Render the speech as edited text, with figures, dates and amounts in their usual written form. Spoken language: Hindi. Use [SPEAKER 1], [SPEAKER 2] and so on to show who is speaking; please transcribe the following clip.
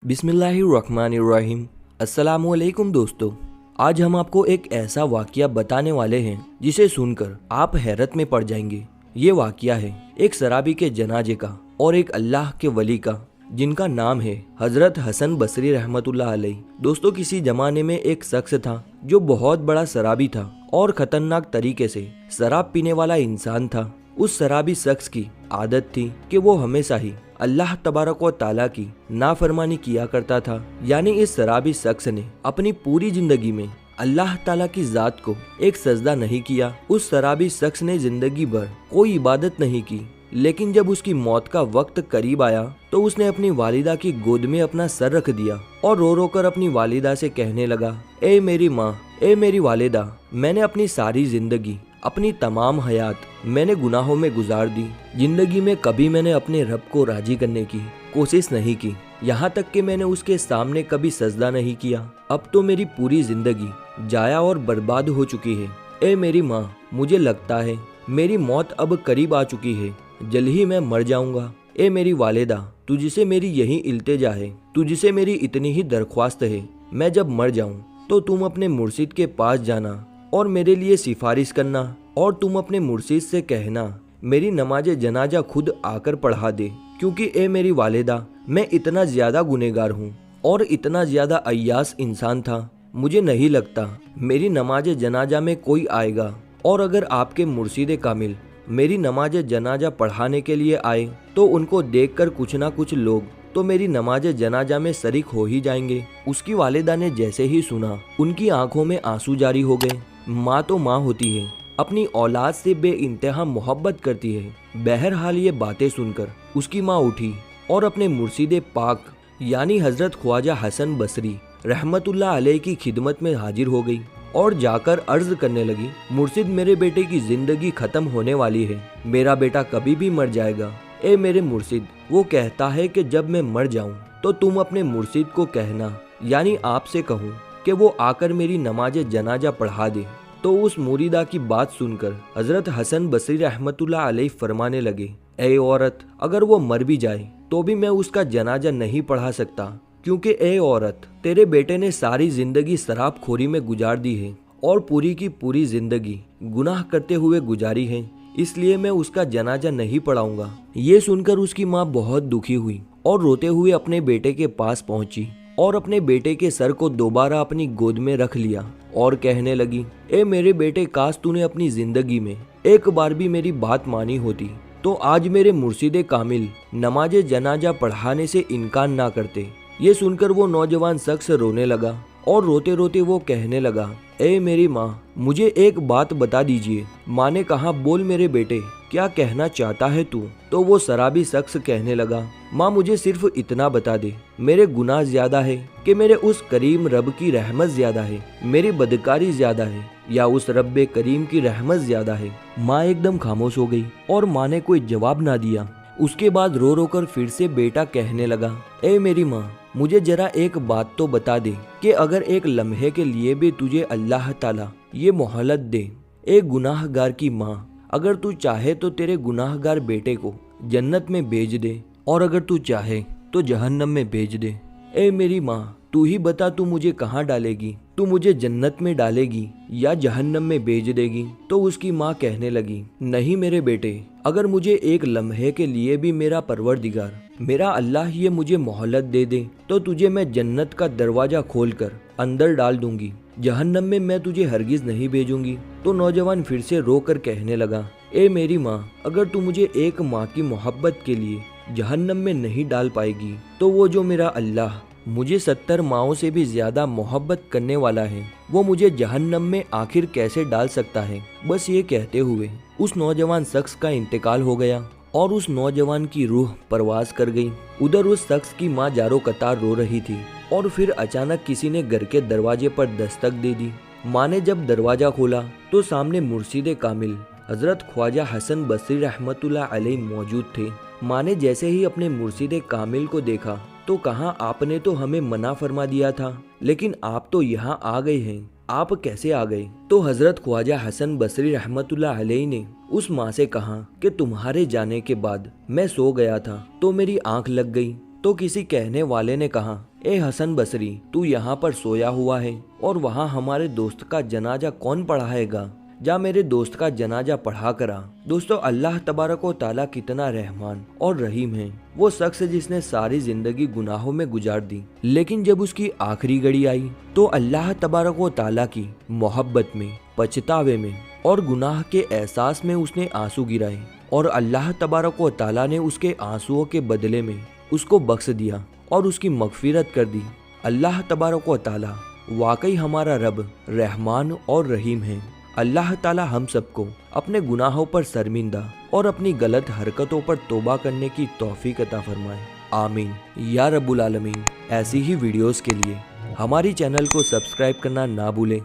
[SPEAKER 1] बिस्मिल्लाहिर्रहमानिर्रहीम। अस्सलामुअलैकुम दोस्तों, आज हम आपको एक ऐसा वाक़या बताने वाले हैं जिसे सुनकर आप हैरत में पड़ जाएंगे। ये वाक़या है एक शराबी के जनाजे का और एक अल्लाह के वली का, जिनका नाम है हजरत हसन बसरी रहमतुल्लाह अलैह। दोस्तों, किसी जमाने में एक शख्स था जो बहुत बड़ा शराबी था और खतरनाक तरीके से शराब पीने वाला इंसान था। उस शराबी शख्स की आदत थी कि वो हमेशा ही अल्लाह तबारक व ताला की नाफरमानी किया करता था। यानी इस शराबी शख्स ने अपनी पूरी जिंदगी में अल्लाह ताला की जात को एक सजदा नहीं किया। उस शराबी शख्स ने जिंदगी भर कोई इबादत नहीं की, लेकिन जब उसकी मौत का वक्त करीब आया तो उसने अपनी वालिदा की गोद में अपना सर रख दिया और रो रो कर अपनी वालिदा से कहने लगा, ए मेरी माँ, ए मेरी वालिदा, मैंने अपनी सारी जिंदगी, अपनी तमाम हयात मैंने गुनाहों में गुजार दी। जिंदगी में कभी मैंने अपने रब को राजी करने की कोशिश नहीं की, यहाँ तक कि मैंने उसके सामने कभी सजदा नहीं किया। अब तो मेरी पूरी जिंदगी जाया और बर्बाद हो चुकी है। ए मेरी माँ, मुझे लगता है मेरी मौत अब करीब आ चुकी है, जल्द ही मैं मर जाऊंगा। ए मेरी वालिदा, तुझसे मेरी यही इल्तिजा है, तुझसे मेरी इतनी ही दरख्वास्त है, मैं जब मर जाऊं तो तुम अपने मुर्शिद के पास जाना और मेरे लिए सिफारिश करना, और तुम अपने मुर्शिद से कहना मेरी नमाज जनाजा खुद आकर पढ़ा दे, क्योंकि ए मेरी वालिदा, मैं इतना ज्यादा गुनहगार हूँ और इतना ज्यादा अय्यास इंसान था, मुझे नहीं लगता मेरी नमाज जनाजा में कोई आएगा। और अगर आपके मुर्शिद कामिल मेरी नमाज जनाजा पढ़ाने के लिए आए तो उनको देखकर कुछ ना कुछ लोग तो मेरी नमाज जनाजा में शरीक हो ही जाएंगे। उसकी वालिदा ने जैसे ही सुना, उनकी आंखों में आंसू जारी हो गए। माँ तो माँ होती है, अपनी औलाद से बेइंतहा मोहब्बत करती है। बहरहाल ये बातें सुनकर उसकी माँ उठी और अपने मुर्शिद पाक यानी हजरत ख्वाजा हसन बसरी रहमतुल्लाह अलैह की खिदमत में हाजिर हो गई और जाकर अर्ज करने लगी, मुर्शिद, मेरे बेटे की जिंदगी खत्म होने वाली है, मेरा बेटा कभी भी मर जाएगा। ए मेरे मुर्शिद, वो कहता है कि जब मैं मर जाऊं तो तुम अपने मुर्शिद को कहना, यानी आपसे कहूं कि वो आकर मेरी नमाज जनाजा पढ़ा दे। तो उस मुरीदा की बात सुनकर हजरत हसन बसरी रहमतुल्लाह अलैह फरमाने लगे, ए औरत, अगर वो मर भी जाए तो भी मैं उसका जनाजा नहीं पढ़ा सकता, क्योंकि ए औरत, तेरे बेटे ने सारी जिंदगी शराबखोरी में गुजार दी है और पूरी की पूरी जिंदगी गुनाह करते हुए गुजारी है, इसलिए मैं उसका जनाजा नहीं पढ़ाऊंगा। ये सुनकर उसकी माँ बहुत दुखी हुई और रोते हुए अपने बेटे के पास पहुंची और अपने बेटे के सर को दोबारा अपनी गोद में रख लिया और कहने लगी, ए मेरे बेटे, काश तूने अपनी जिंदगी में एक बार भी मेरी बात मानी होती तो आज मेरे मुर्शिद कामिल नमाज जनाजा पढ़ाने से इनकार ना करते। ये सुनकर वो नौजवान शख्स रोने लगा और रोते रोते वो कहने लगा, ए मेरी माँ, मुझे एक बात बता दीजिए। माँ ने कहा, बोल मेरे बेटे, क्या कहना चाहता है तू? तो वो शराबी शख्स कहने लगा, माँ, मुझे सिर्फ इतना बता दे, मेरे गुनाह ज्यादा है कि मेरे उस करीम रब की रहमत ज्यादा है, मेरी बदकारी ज्यादा है या उस रब्बे करीम की रहमत ज्यादा है? माँ एकदम खामोश हो गई और माँ ने कोई जवाब ना दिया। उसके बाद रो रो कर फिर से बेटा कहने लगा, ए मेरी माँ, मुझे जरा एक बात तो बता दे कि अगर एक लम्हे के लिए भी तुझे अल्लाह ताला ये मोहलत दे, एक गुनाहगार की माँ, अगर तू चाहे तो तेरे गुनाहगार बेटे को जन्नत में भेज दे और अगर तू चाहे तो जहन्नम में भेज दे। ए मेरी माँ, तू ही बता, तू मुझे कहाँ डालेगी? तू मुझे जन्नत में डालेगी या जहन्नम में भेज देगी? तो उसकी माँ कहने लगी, नहीं मेरे बेटे, अगर मुझे एक लम्हे के लिए भी मेरा परवरदिगार, मेरा अल्लाह ये मुझे मोहलत दे दे तो तुझे मैं जन्नत का दरवाजा खोलकर अंदर डाल दूंगी, जहन्नम में मैं तुझे हरगिज नहीं भेजूंगी। तो नौजवान फिर से रो कर कहने लगा, ए मेरी माँ, अगर तू मुझे एक माँ की मोहब्बत के लिए जहन्नम में नहीं डाल पाएगी तो वो जो मेरा अल्लाह मुझे 70 माओं से भी ज्यादा मोहब्बत करने वाला है, वो मुझे जहन्नम में आखिर कैसे डाल सकता है? बस ये कहते हुए उस नौजवान शख्स का इंतकाल हो गया और उस नौजवान की रूह परवाज कर गई। उधर उस शख्स की माँ जारो कतार रो रही थी और फिर अचानक किसी ने घर के दरवाजे पर दस्तक दे दी। माँ ने जब दरवाजा खोला तो सामने मुर्शिद कामिल हजरत ख्वाजा हसन बसरी रहमतुल्लाह अलैह मौजूद थे। माँ ने जैसे ही अपने मुर्शिद कामिल को देखा तो कहा, आपने तो हमें मना फरमा दिया था, लेकिन आप तो यहाँ आ गए हैं, आप कैसे आ गए? तो हजरत ख्वाजा हसन बसरी रहमतुल्लाह अलैह ने उस माँ से कहा कि तुम्हारे जाने के बाद मैं सो गया था तो मेरी आंख लग गई। तो किसी कहने वाले ने कहा ए हसन बसरी, तू यहाँ पर सोया हुआ है और वहाँ हमारे दोस्त का जनाजा कौन पढ़ाएगा? जा मेरे दोस्त का जनाजा पढ़ा करा। दोस्तों, अल्लाह तबारक व ताला कितना रहमान और रहीम है। वो शख्स जिसने सारी जिंदगी गुनाहों में गुजार दी, लेकिन जब उसकी आखिरी घड़ी आई तो अल्लाह तबारक व ताला की मोहब्बत में, पछतावे में और गुनाह के एहसास में उसने आंसू गिराए और अल्लाह तबारक व ताला ने उसके आंसुओं के बदले में उसको बख्श दिया और उसकी मगफिरत कर दी। अल्लाह तबारक व ताला वाकई हमारा रब रहमान और रहीम है। अल्लाह ताला हम सबको अपने गुनाहों पर शर्मिंदा और अपनी गलत हरकतों पर तौबा करने की तौफीक अता फरमाए। आमीन या रब्बुल आलमीन। ऐसी ही वीडियोस के लिए हमारी चैनल को सब्सक्राइब करना ना भूलें।